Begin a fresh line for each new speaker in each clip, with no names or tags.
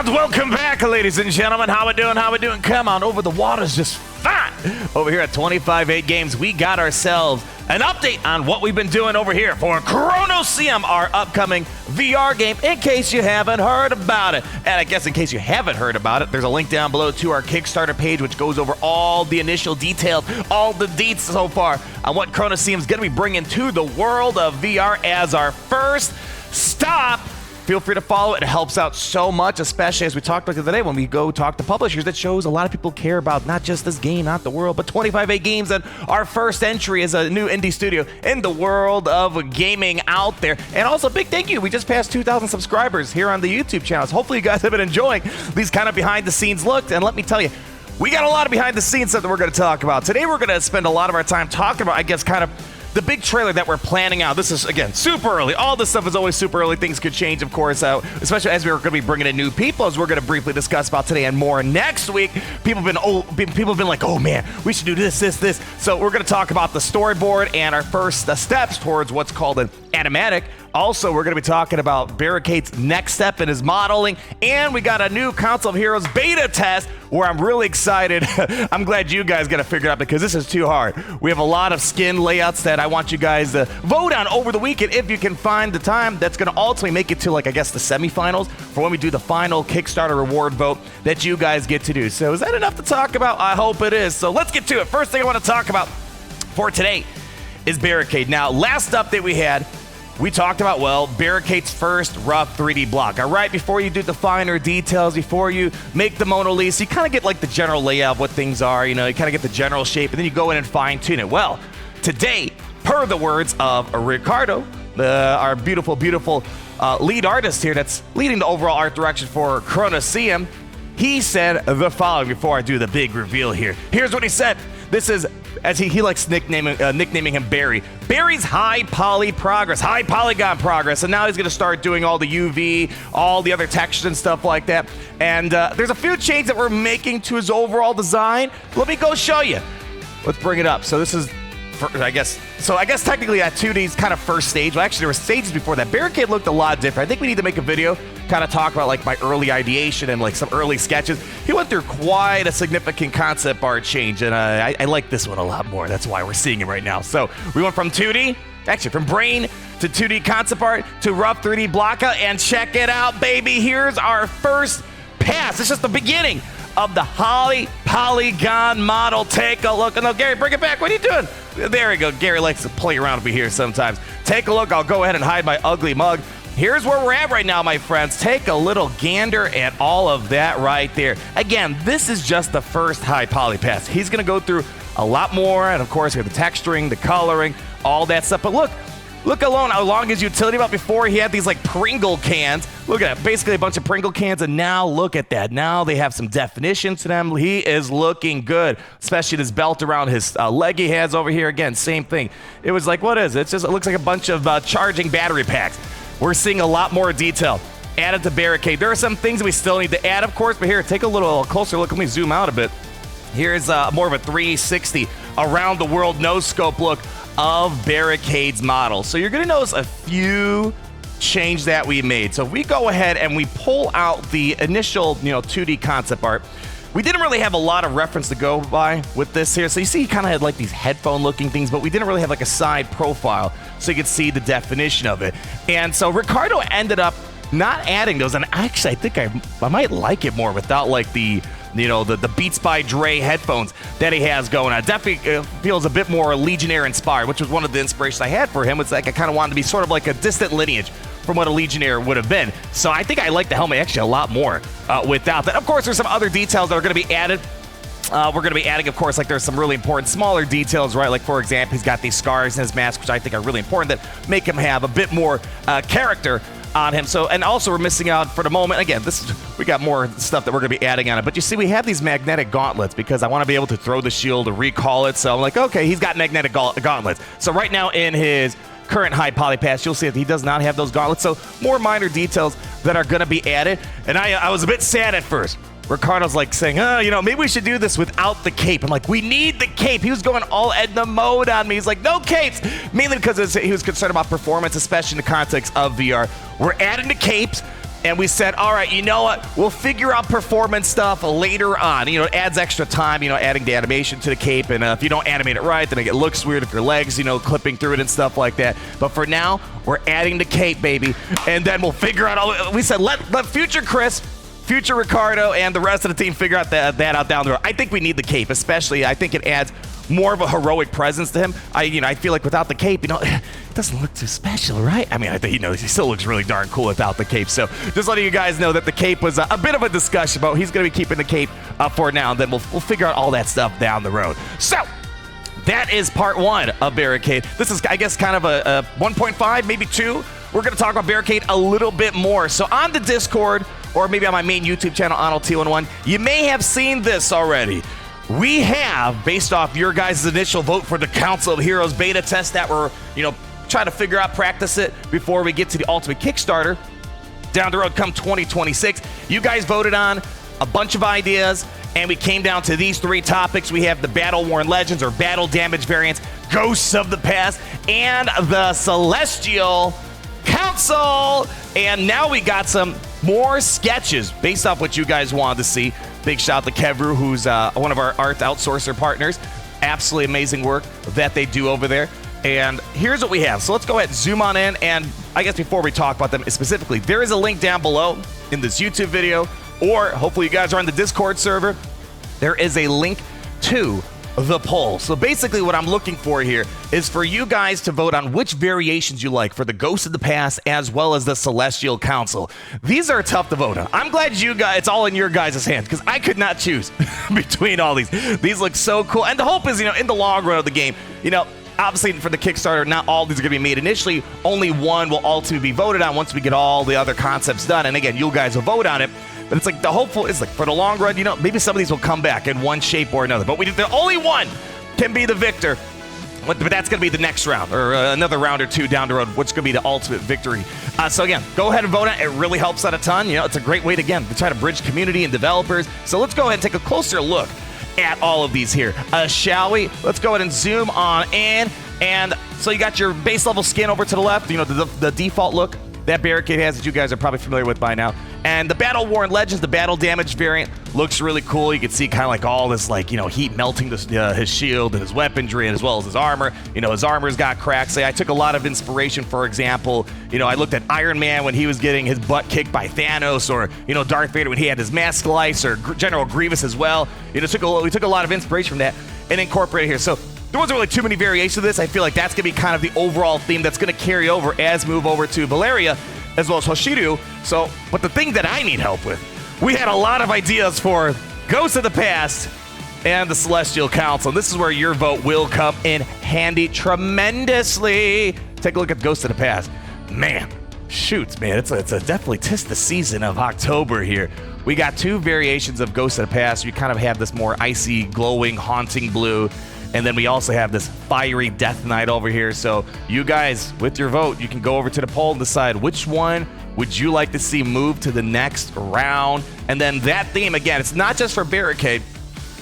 And welcome back, ladies and gentlemen. How we doing? How we doing? Come on over. The water's just fine. Over here at 25-8 Games, we got ourselves an update on what we've been doing over here for Kronoseum, our upcoming VR game, in case you haven't heard about it. And I guess in case you haven't heard about it, there's a link down below to our Kickstarter page, which goes over all the initial details, all the deets so far on what Kronoseum is going to be bringing to the world of VR as our first stop. Feel free to follow it. It helps out so much, especially as we talked about the other day when we go talk to publishers. That shows a lot of people care about not just this game, not the world, but 25-8 Games and our first entry as a new indie studio in the world of gaming out there. And also, big thank you. We just passed 2,000 subscribers here on the YouTube channels. Hopefully, you guys have been enjoying these kind of behind-the-scenes looks. And let me tell you, we got a lot of behind-the-scenes stuff that we're going to talk about. Today, we're going to spend a lot of our time talking about, I guess, kind of the big trailer that we're planning out. This is, again, super early. All this stuff is always super early. Things could change, of course, especially as we're going to be bringing in new people, as we're going to briefly discuss about today and more next week. People have been like, oh, man, we should do this. So we're going to talk about the storyboard and our first steps towards what's called an animatic. Also, we're going to be talking about Barricade's next step in his modeling, and we got a new Council of Heroes beta test where I'm really excited. I'm glad you guys got to figure it out because this is too hard. We have a lot of skin layouts that I want you guys to vote on over the weekend if you can find the time. That's going to ultimately make it to, like, I guess, the semifinals for when we do the final Kickstarter reward vote that you guys get to do. So is that enough to talk about? I hope it is. So let's get to it. First thing I want to talk about for today is Barricade. Now, last update we had, we talked about, well, Barricade's first rough 3D block. All right, before you do the finer details, before you make the Mona Lisa, you kind of get like the general layout of what things are, you kind of get the general shape, and then you go in and fine tune it. Well, today, per the words of Ricardo, our beautiful lead artist here that's leading the overall art direction for Kronoseum, he said the following before I do the big reveal here. Here's what he said. This is, as he likes nicknaming him Barry. Barry's high poly progress, high polygon progress, and now he's going to start doing all the UV, all the other textures and stuff like that. And there's a few changes that we're making to his overall design. Let me go show you. Let's bring it up. So this is, I guess technically that 2D's kind of first stage. Well, actually, there were stages before that. Barricade looked a lot different. I think we need to make a video, kind of talk about like my early ideation and like some early sketches. He went through quite a significant concept art change, and I like this one a lot more. That's why we're seeing it right now. So we went from 2D, actually from brain to 2D concept art to rough 3D blockout, and check it out, baby. Here's our first pass. It's just the beginning of the high polygon model. Take a look. No, Gary, bring it back. What are you doing? There we go. Gary likes to play around over here sometimes. Take a look. I'll go ahead and hide my ugly mug. Here's where we're at right now, my friends. Take a little gander at all of that right there. Again, this is just the first high poly pass. He's going to go through a lot more, and of course, we have the texturing, the coloring, all that stuff. But look alone how long his utility about before he had these like Pringle cans. Look at that, basically a bunch of Pringle cans, and now look at that. Now they have some definition to them. He is looking good, especially this belt around his leg he has over here. Again, same thing. It was like, what is it? It looks like a bunch of charging battery packs. We're seeing a lot more detail added to Barricade. There are some things that we still need to add, of course, but here, take a little closer look. Let me zoom out a bit. Here's more of a 360 around the world no-scope look of Barricade's model. So you're going to notice a few changes that we made. So if we go ahead and we pull out the initial 2D concept art, we didn't really have a lot of reference to go by with this here. So you see he kind of had like these headphone looking things, but we didn't really have like a side profile so you could see the definition of it. And so Ricardo ended up not adding those, and actually I think I might like it more without like the Beats by Dre headphones that he has going on. Definitely feels a bit more Legionnaire inspired, which was one of the inspirations I had for him. It's like I kind of wanted to be sort of like a distant lineage from what a Legionnaire would have been. So I think I like the helmet actually a lot more without that. Of course, there's some other details that are going to be added. We're going to be adding, of course, like there's some really important smaller details, right? Like, for example, he's got these scars in his mask, which I think are really important that make him have a bit more character on him. So, and also we're missing out for the moment. Again, we got more stuff that we're going to be adding on it. But you see, we have these magnetic gauntlets because I want to be able to throw the shield to recall it. So I'm like, okay, he's got magnetic gauntlets. So right now in his current high poly pass, you'll see that he does not have those gauntlets. So more minor details that are going to be added. And I was a bit sad at first. Ricardo's like saying, maybe we should do this without the cape. I'm like, we need the cape. He was going all Edna mode on me. He's like, no capes. Mainly because he was concerned about performance, especially in the context of VR. We're adding the capes. and we said, all right, you know what? We'll figure out performance stuff later on. You know, it adds extra time, you know, adding the animation to the cape. And if you don't animate it right, then it looks weird if your legs, you know, clipping through it and stuff like that. But for now, we're adding the cape, baby. And then we'll figure out all. We said, let future Chris, future Ricardo, and the rest of the team figure out that out down the road. I think we need the cape, especially. I think it adds more of a heroic presence to him. I feel like without the cape, you know, it doesn't look too special, right? I mean, I think, you know, he still looks really darn cool without the cape. So just letting you guys know that the cape was a bit of a discussion, but he's going to be keeping the cape for now, and then we'll figure out all that stuff down the road. So that is part 1 of Barricade. This is, I guess, kind of a 1.5, maybe 2. We're going to talk about Barricade a little bit more. So on the Discord, or maybe on my main YouTube channel, AnnoT11, you may have seen this already. We have, based off your guys' initial vote for the Council of Heroes beta test that we're, you know, trying to figure out, practice it before we get to the Ultimate Kickstarter down the road come 2026. You guys voted on a bunch of ideas, and we came down to these 3 topics. We have the Battle-Worn Legends, or Battle Damage variants, Ghosts of the Past, and the Celestial Council. And now we got some more sketches based off what you guys wanted to see. Big shout out to Kevru, who's one of our art outsourcer partners. Absolutely amazing work that they do over there. And here's what we have. So let's go ahead and zoom on in. And I guess before we talk about them specifically, there is a link down below in this YouTube video, or hopefully you guys are on the Discord server. There is a link to the poll. So basically what I'm looking for here is for you guys to vote on which variations you like for the Ghosts of the Past as well as the Celestial Council. These are tough to vote on. I'm glad you guys, it's all in your guys' hands, because I could not choose between all these. These look so cool. And the hope is, you know, in the long run of the game, you know, obviously for the Kickstarter, not all these are going to be made initially. Only one will ultimately be voted on once we get all the other concepts done. And again, you guys will vote on it. But it's like the hopeful is like for the long run, you know, maybe some of these will come back in one shape or another. But the only one can be the victor. But that's going to be the next round, or another round or 2 down the road, which is going to be the ultimate victory. So again, go ahead and vote on it. It really helps out a ton. You know, it's a great way to, again, to try to bridge community and developers. So let's go ahead and take a closer look at all of these here, shall we? Let's go ahead and zoom on in. And so you got your base level skin over to the left, you know, the default look that Barricade has that you guys are probably familiar with by now. And the Battle-Worn Legends, the Battle Damage variant, looks really cool. You can see kind of like all this, like, you know, heat melting his shield and his weaponry, and as well as his armor. You know, his armor's got cracks. I took a lot of inspiration, for example, you know, I looked at Iron Man when he was getting his butt kicked by Thanos, or, you know, Darth Vader when he had his mask slice, or General Grievous as well. You know, we took a lot of inspiration from that and incorporated here. So there wasn't really too many variations of this. I feel like that's going to be kind of the overall theme that's going to carry over as we move over to Valeria, as well as Hoshiru. So, but the thing that I need help with, we had a lot of ideas for Ghosts of the Past and the Celestial Council. And this is where your vote will come in handy tremendously. Take a look at Ghosts of the Past. Man, shoots, man, it's a definitely 'tis the season of October here. We got 2 variations of Ghosts of the Past. You kind of have this more icy, glowing, haunting blue. And then we also have this fiery Death Knight over here. So you guys, with your vote, you can go over to the poll and decide which one would you like to see move to the next round. And then that theme, again, it's not just for Barricade.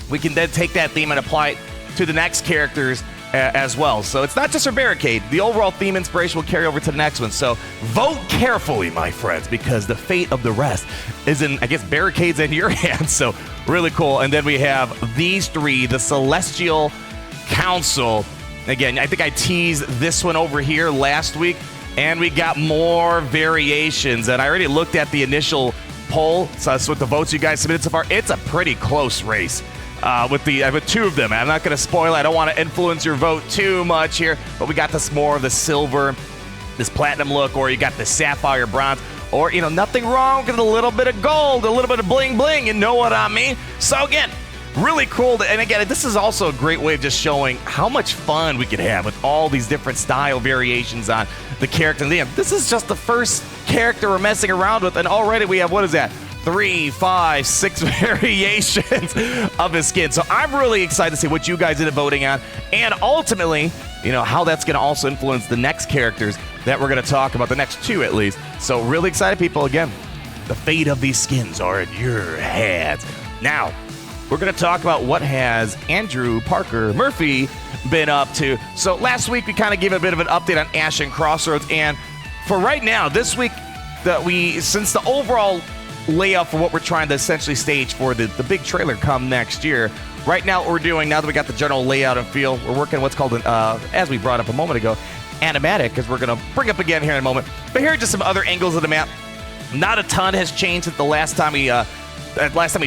We can then take that theme and apply it to the next characters as well. So it's not just for Barricade. The overall theme inspiration will carry over to the next one. So vote carefully, my friends, because the fate of the rest is in, I guess, Barricade's in your hands. So really cool. And then we have these 3, the Celestial Council. Again, I think I teased this one over here last week, and we got more variations. And I already looked at the initial poll, so that's what the votes you guys submitted so far. It's a pretty close race with 2 of them. I'm not going to spoil it. I don't want to influence your vote too much here, but we got this more of the silver, this platinum look, or you got the sapphire bronze, or, you know, nothing wrong with a little bit of gold, a little bit of bling bling, you know what I mean? So again, really cool. And again, this is also a great way of just showing how much fun we could have with all these different style variations on the character. And this is just the first character we're messing around with, and already we have, what is that? 3, 5, 6 variations of his skin. So I'm really excited to see what you guys ended up voting on, and ultimately, you know, how that's going to also influence the next characters that we're going to talk about, the next 2 at least. So really excited, people. Again, the fate of these skins are in your hands. Now, we're going to talk about what has Andrew Parker Murphy been up to. So last week, we kind of gave a bit of an update on Ash and Crossroads. And for right now, this week, since the overall layout for what we're trying to essentially stage for the big trailer come next year, right now what we're doing, now that we got the general layout and feel, we're working what's called, as we brought up a moment ago, animatic, because we're going to bring up again here in a moment. But here are just some other angles of the map. Not a ton has changed since the last time we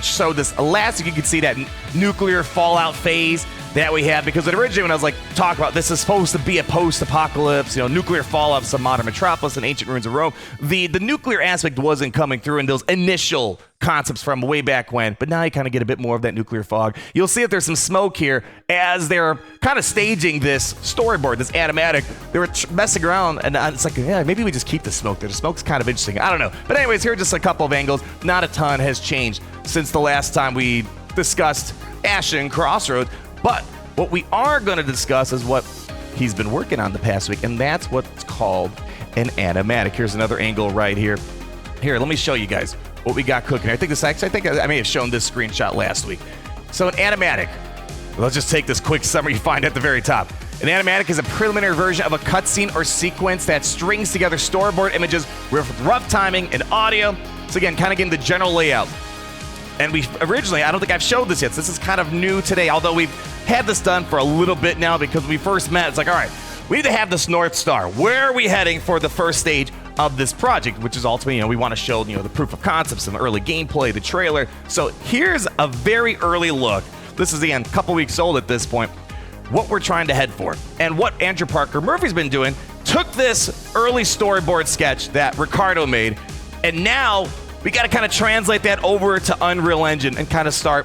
showed this. Last, you can see that nuclear fallout phase that we had, because originally when I was like talking about this is supposed to be a post-apocalypse, nuclear fallout of some modern metropolis and ancient ruins of Rome, the nuclear aspect wasn't coming through in those initial concepts from way back when, but now you kind of get a bit more of that nuclear fog. You'll see that there's some smoke here as they're kind of staging this storyboard, this animatic. They were messing around, and it's like, yeah, maybe we just keep the smoke there. The smoke's kind of interesting. I don't know. But anyways, here are just a couple of angles. Not a ton has changed since the last time we discussed Ashen Crossroads. But what we are going to discuss is what he's been working on the past week, and that's what's called an animatic. Here's another angle right here. Here, let me show you guys what we got cooking. I think I may have shown this screenshot last week. So an animatic, let's just take this quick summary you find at the very top. An animatic is a preliminary version of a cutscene or sequence that strings together storyboard images with rough timing and audio. So again, kind of getting the general layout. And we originally, I don't think I've showed this yet, so this is kind of new today, although we've had this done for a little bit now, because when we first met, it's like, all right, we need to have this North Star. Where are we heading for the first stage of this project, which is ultimately, we want to show, the proof of concept, some early gameplay, the trailer. So here's a very early look. This is, again, a couple weeks old at this point, what we're trying to head for. And what Andrew Parker Murphy's been doing, took this early storyboard sketch that Ricardo made, and now we got to kind of translate that over to Unreal Engine and kind of start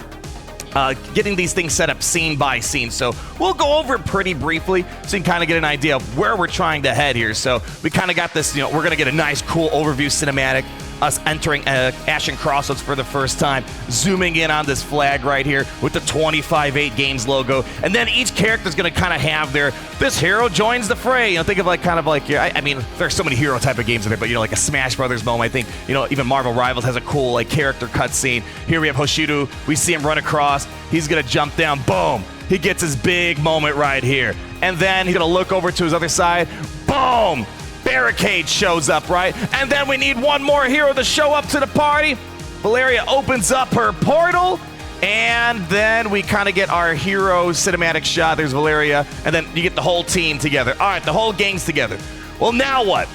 getting these things set up scene by scene. So we'll go over it pretty briefly so you can kind of get an idea of where we're trying to head here. So we kind of got this, we're going to get a nice, cool overview cinematic, us entering Ashen Crossroads for the first time, zooming in on this flag right here with the 25/8 Games logo. And then each character is going to kind of have this hero joins the fray. Think of I mean, there's so many hero type of games in there, but like a Smash Brothers moment. I think, even Marvel Rivals has a cool character cutscene. Here we have Hoshido. We see him run across. He's going to jump down. Boom. He gets his big moment right here. And then he's going to look over to his other side. Boom. Barricade shows up, right? And then we need one more hero to show up to the party. Valeria opens up her portal, and then we kind of get our hero cinematic shot. There's Valeria, and then you get the whole team together. All right, the whole gang's together. Well, now what?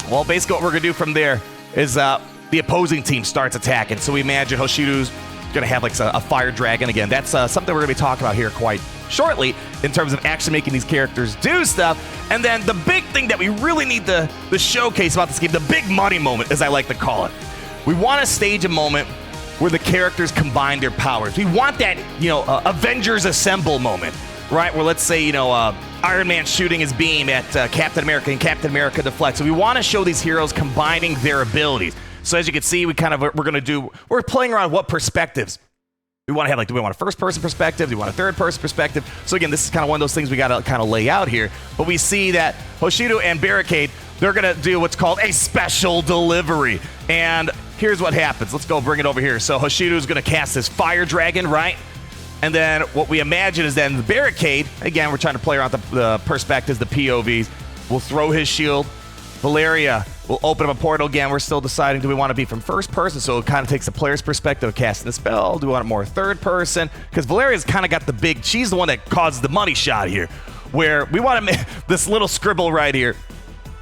Well, basically what we're going to do from there is the opposing team starts attacking. So we imagine Hoshido's going to have a fire dragon again. That's something we're going to be talking about here quite shortly in terms of actually making these characters do stuff. And then the big thing that we really need to showcase about this game, the big money moment, as I like to call it. We want to stage a moment where the characters combine their powers. We want that, Avengers Assemble moment, right? Where let's say, Iron Man shooting his beam at Captain America and Captain America deflects. So we want to show these heroes combining their abilities. So as you can see, we're playing around what perspectives we want to have. Do we want a first-person perspective? Do we want a third-person perspective? So again, this is kind of one of those things we got to kind of lay out here. But we see that Hoshido and Barricade, they're going to do what's called a special delivery. And here's what happens. Let's go bring it over here. So Hoshido's going to cast this fire dragon, right? And then what we imagine is then the Barricade, again, we're trying to play around the perspectives, the POVs, will throw his shield. Valeria will open up a portal again. We're still deciding, do we want to be from first person? So it kind of takes the player's perspective of casting the spell. Do we want it more third person? Because Valeria's kind of got she's the one that causes the money shot here, where we want to make this little scribble right here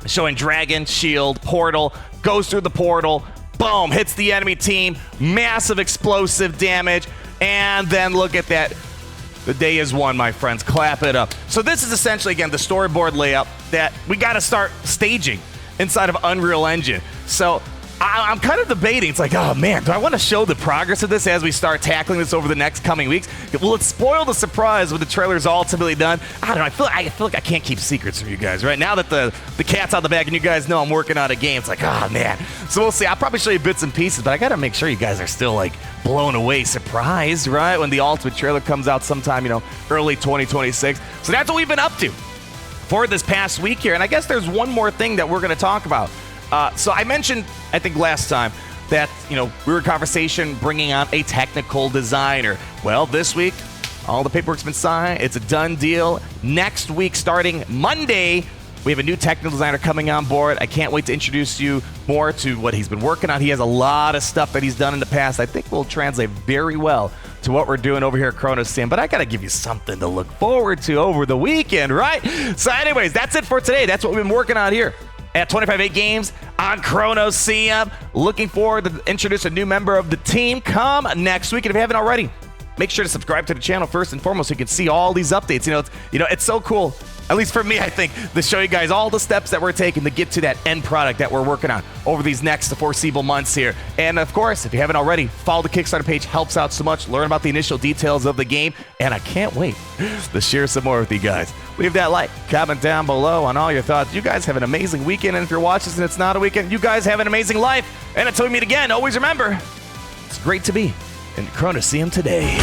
showing dragon, shield, portal, goes through the portal, boom, hits the enemy team, massive explosive damage, and then look at that. The day is won, my friends. Clap it up. So this is essentially, again, the storyboard layout that we got to start staging inside of Unreal Engine. So I'm kind of debating. It's like, oh man, do I want to show the progress of this as we start tackling this over the next coming weeks? Will it spoil the surprise when the trailer's ultimately done? I don't know. I feel like I can't keep secrets from you guys, right? Now that the cat's out the bag and you guys know I'm working on a game, it's like, oh man. So we'll see. I'll probably show you bits and pieces, but I got to make sure you guys are still blown away, surprised, right? When the ultimate trailer comes out sometime, early 2026. So that's what we've been up to for this past week here. And I guess there's one more thing that we're going to talk about. So I mentioned, I think last time, that, we were in conversation bringing on a technical designer. Well, this week, all the paperwork's been signed. It's a done deal. Next week, starting Monday, We have a new technical designer coming on board. I can't wait to introduce you more to what he's been working on. He has a lot of stuff that he's done in the past I think will translate very well to what we're doing over here at Kronoseum. But I got to give you something to look forward to over the weekend, right? So anyways, that's it for today. That's what we've been working on here at 25-8 Games on Kronoseum. Looking forward to introduce a new member of the team come next week. And if you haven't already, make sure to subscribe to the channel first and foremost so you can see all these updates. It's so cool, at least for me, I think, to show you guys all the steps that we're taking to get to that end product that we're working on over these next foreseeable months here. And of course, if you haven't already, follow the Kickstarter page. Helps out so much. Learn about the initial details of the game. And I can't wait to share some more with you guys. Leave that like, comment down below on all your thoughts. You guys have an amazing weekend. And if you're watching this and it's not a weekend, you guys have an amazing life. And until we meet again, always remember, it's great to be in Kronoseum today.